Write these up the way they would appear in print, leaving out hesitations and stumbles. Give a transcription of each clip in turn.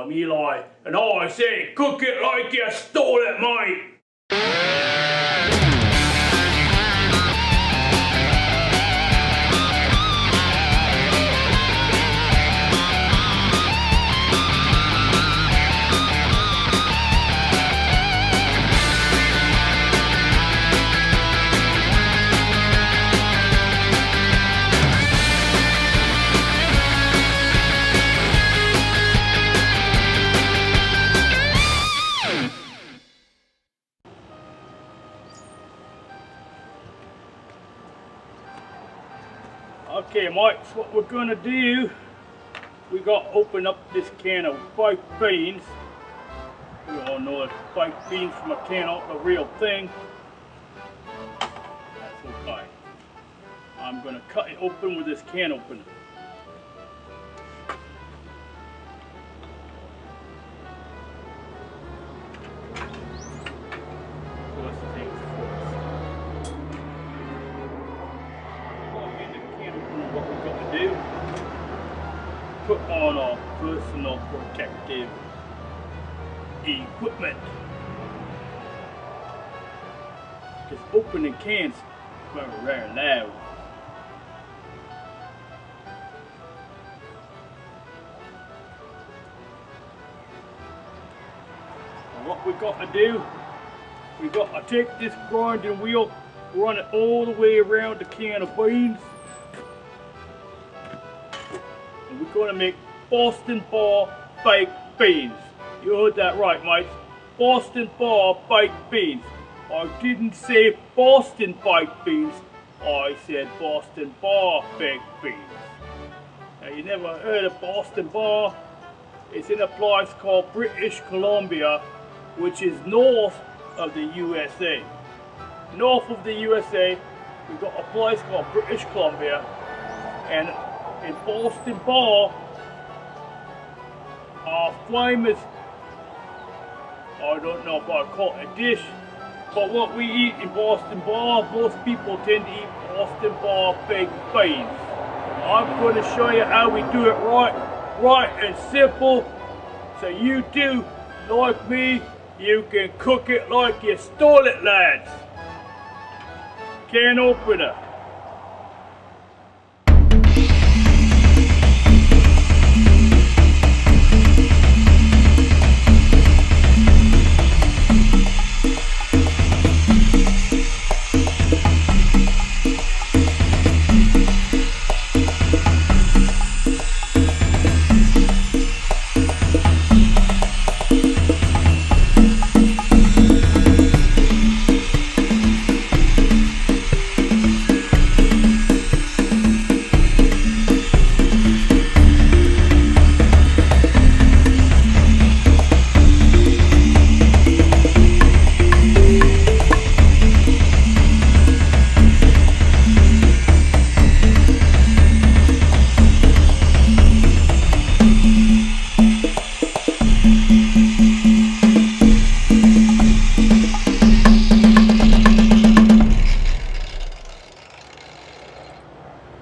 I'm Eli, and I say cook it like you stole it, mate! Okay, Mike, so what we're gonna do, we got to open up this can of baked beans. We all know it's baked beans from a can, not the real thing. That's okay. I'm gonna cut it open with this can opener. Put on our personal protective equipment. Because opening cans is very loud. And what we got to do, we got to take this grinding wheel, run it all the way around the can of beans. We're going to make Boston bar baked beans. You heard that right, mates. Boston bar baked beans. I didn't say Boston baked beans. I said Boston bar baked beans. Now, you never heard of Boston bar? It's in a place called British Columbia, which is north of the USA. North of the USA, we've got a place called British Columbia, and in Boston bar, our famous, I don't know if I call it a dish, but what we eat in Boston bar, most people tend to eat Boston bar baked beans. I'm going to show you how we do it right and simple, so you do, like me, you can cook it like you stole it, lads. Can opener.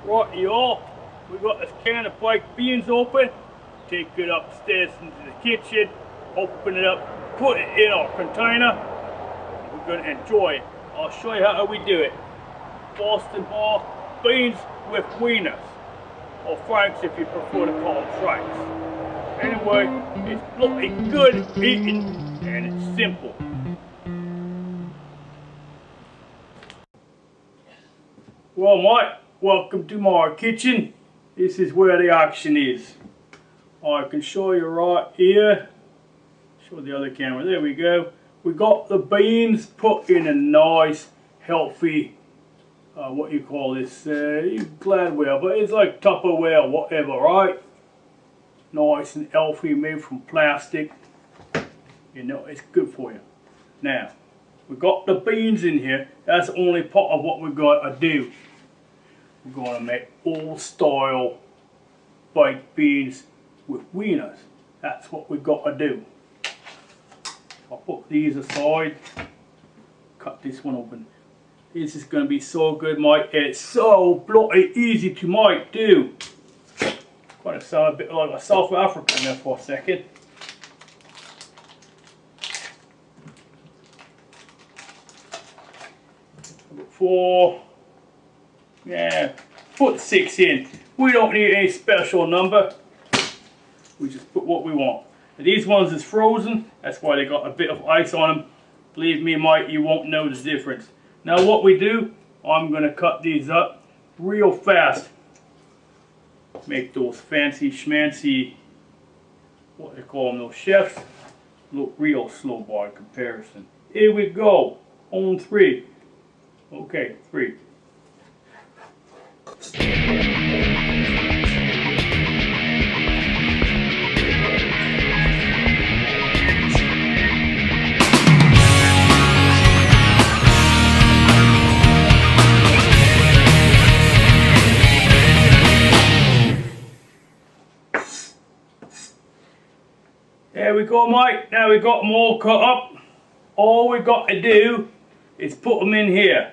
Right, y'all, we got this can of baked beans open. Take it upstairs into the kitchen, open it up, put it in our container. We're going to enjoy it. I'll show you how we do it. Boston bar beans with wieners, or franks if you prefer to call them franks. Anyway, it's bloody good eating and it's simple. Well, Mike, welcome to my kitchen. This is where the action is. I can show you right here. Show the other camera. There we go. We got the beans put in a nice, healthy, what you call this, Gladware, but it's like Tupperware, whatever, right? Nice and healthy, made from plastic. You know, it's good for you. Now, we got the beans in here. That's the only part of what we're going to do. We're going to make old style baked beans with wieners. That's what we've got to do. I'll put these aside. Cut this one open. This is going to be so good, Mike. It's so bloody easy to make too. Kind of sound a bit like a South African there for a second. 4. Yeah, put 6 in. We don't need any special number. We just put what we want. Now, these ones is frozen. That's why they got a bit of ice on them. Believe me, Mike, you won't know the difference. Now what we do, I'm going to cut these up real fast. Make those fancy schmancy, what they call them, those chefs, look real slow by comparison. Here we go, on 3. Okay, 3. There we go, Mike. Now we got them all cut up. All we got to do is put them in here.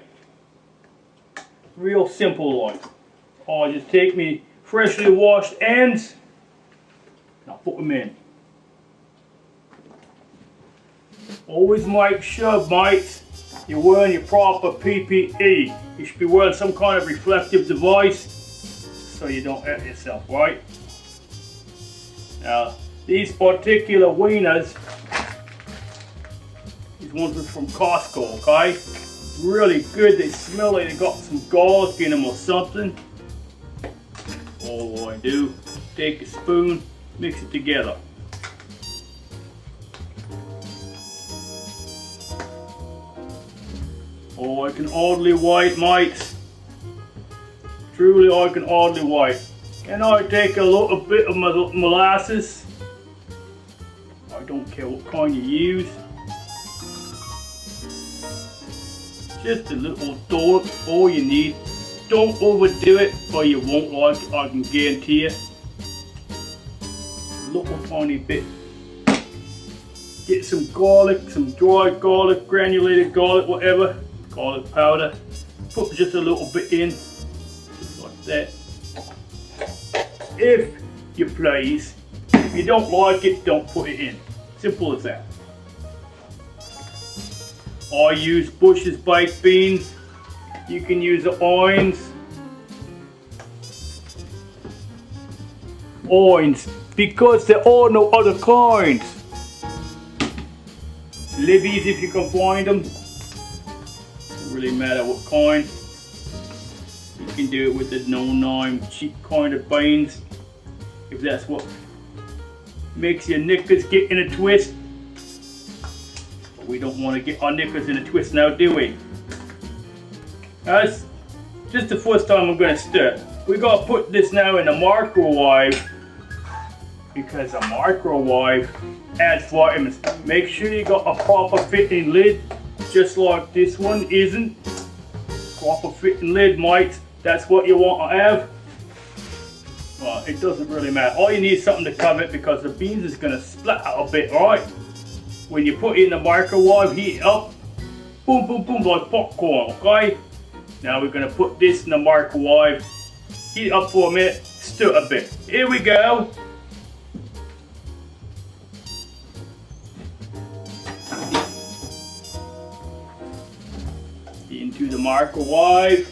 Real simple like. I'll just take me freshly washed ends and I'll put them in. Always make sure, mates, you're wearing your proper PPE. You should be wearing some kind of reflective device so you don't hurt yourself, right? Now, these particular wieners, these ones are from Costco, okay? Really good, they smell like they got some garlic in them or something. All I do, take a spoon, mix it together. Oh, I can hardly wait, mates. Truly, I can hardly wait. And I take a little bit of molasses. I don't care what kind you use. Just a little dollop, all you need. Don't overdo it or you won't like it, I can guarantee you. A little tiny bit. Get some garlic, some dried garlic, granulated garlic, whatever. Garlic powder. Put just a little bit in. Just like that. If you please. If you don't like it, don't put it in. Simple as that. I use Bush's baked beans. You can use the Oins. Oins, because there are no other kinds. Libby's if you can find them. Doesn't really matter what kind. You can do it with the no-name cheap kind of beans. If that's what makes your knickers get in a twist. But we don't want to get our knickers in a twist now, do we? That's just the first time I'm going to stir. We got to put this now in the microwave because a microwave adds vitamins. Make sure you got a proper fitting lid, just like this one isn't. Proper fitting lid, mates. That's what you want to have. Well, it doesn't really matter. All you need is something to cover it because the beans is going to splat out a bit, right? When you put it in the microwave, heat it up. Boom, boom, boom, like popcorn, okay? Now we're going to put this in the microwave. Heat it up for a minute, stir a bit. Here we go. Into the microwave.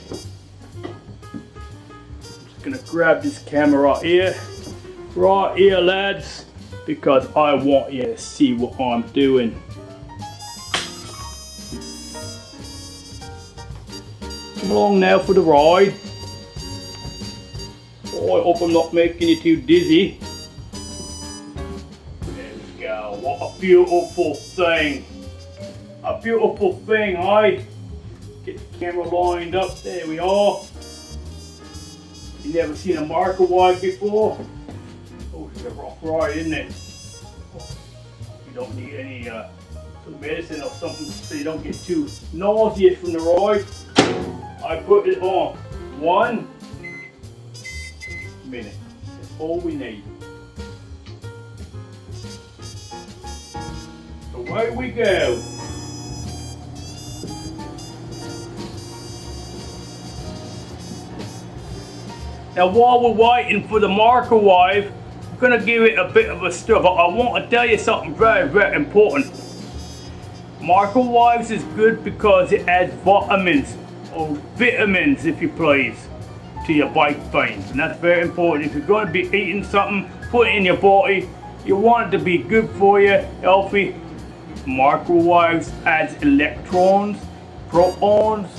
Gonna grab this camera right here lads, because I want you to see what I'm doing. Come along now for the ride. Oh, I hope I'm not making you too dizzy. There we go, what a beautiful thing. A beautiful thing, eh? Get the camera lined up, there we are. You never seen a microwave before? Oh, it's a rough ride, isn't it? You don't need any some medicine or something so you don't get too nauseous from the ride. I put it on 1 minute. That's all we need. Away we go. Now while we're waiting for the microwave, I'm going to give it a bit of a stir, but I want to tell you something very, very important. Microwaves is good because it adds vitamins. or vitamins, if you please, to your baked beans. And that's very important. If you're going to be eating something, put it in your body. You want it to be good for you, healthy. Microwaves adds electrons, protons,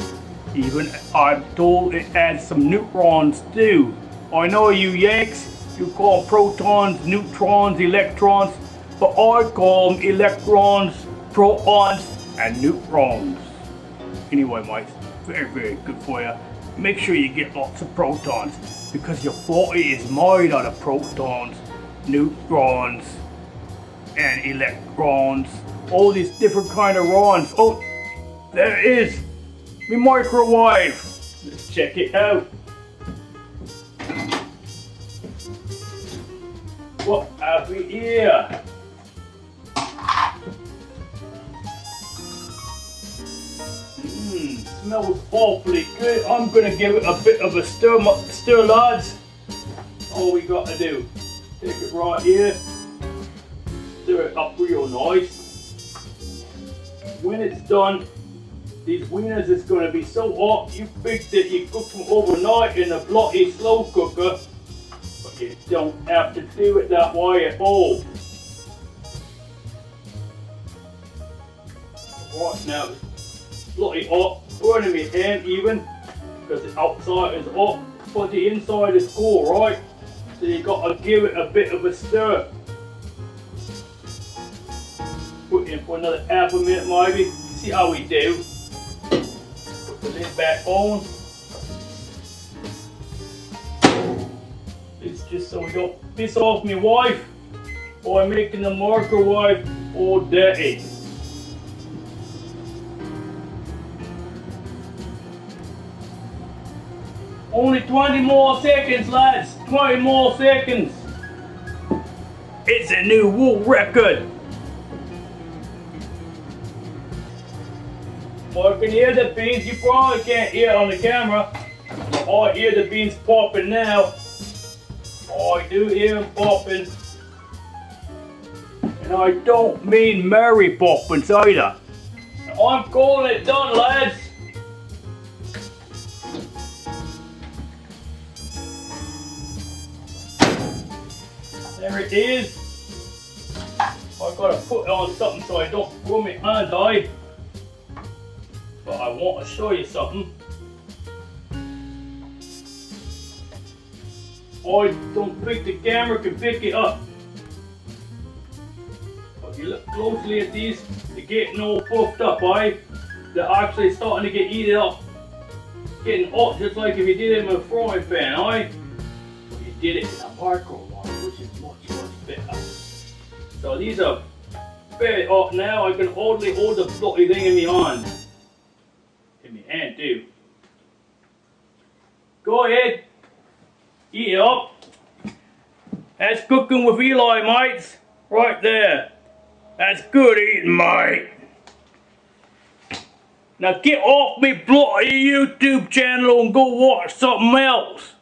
even I'm told it adds some neutrons too. I know you Yanks, you call protons, neutrons, electrons, but I call them electrons, protons, and neutrons. Anyway, mates, very, very good for you. Make sure you get lots of protons because your body is made out of protons, neutrons, and electrons. All these different kind of ions. Oh, there it is. My microwave. Let's check it out. What have we here? Smells awfully good. I'm gonna give it a bit of a stir, lads. All we got to do, take it right here, stir it up real nice. When it's done, these wieners is going to be so hot you think that you cook them overnight in a bloody slow cooker, but you don't have to do it that way at all. Right now, it's bloody hot, burning me hand even, because the outside is hot, but the inside is cool, right? So you got to give it a bit of a stir. Put in for another half a minute maybe, see how we do. Put the lid back on. It's just so we don't piss off my wife by making the microwave all dirty. Only 20 more seconds, lads, 20 more seconds. It's a new world record. Well, I can hear the beans. You probably can't hear it on the camera. I hear the beans popping now. I do hear them popping. And I don't mean Mary Poppins either. I'm calling it done, lads. There it is. I've got to put it on something so I don't ruin my hands, but I want to show you something. I don't think the camera can pick it up. But if you look closely at these, they're getting all puffed up, They're actually starting to get eaten up. Getting hot just like if you did it in a frying pan, But you did it in a microwave, which is much, much better. So these are very hot now. I can hardly hold the bloody thing in my hand. In my hand too. Go ahead. Eat it up. That's cooking with Eli, mates. Right there. That's good eating, mate. Now get off me bloody YouTube channel and go watch something else.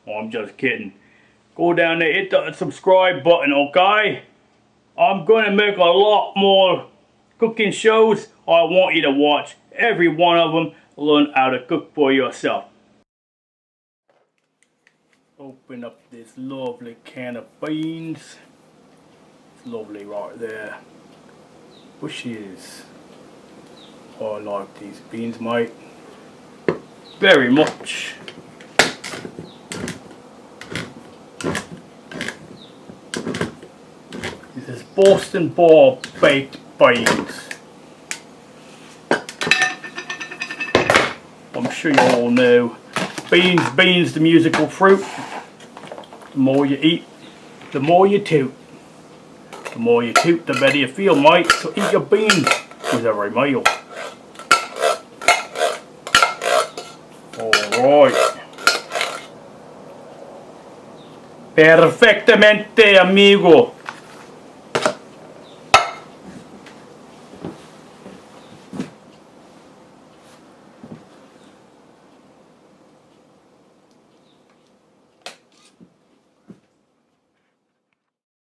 Oh, I'm just kidding. Go down there, hit the subscribe button, okay? I'm going to make a lot more cooking shows. I want you to watch every one of them. Learn how to cook for yourself. Open up this lovely can of beans. It's lovely right there. Bushes. I like these beans, mate. Very much. This is Boston Bar baked beans. I'm sure you all know. Beans, the musical fruit. The more you eat, the more you toot. The more you toot, the better you feel, mate. So eat your beans with every meal. Alright. Perfectamente, amigo.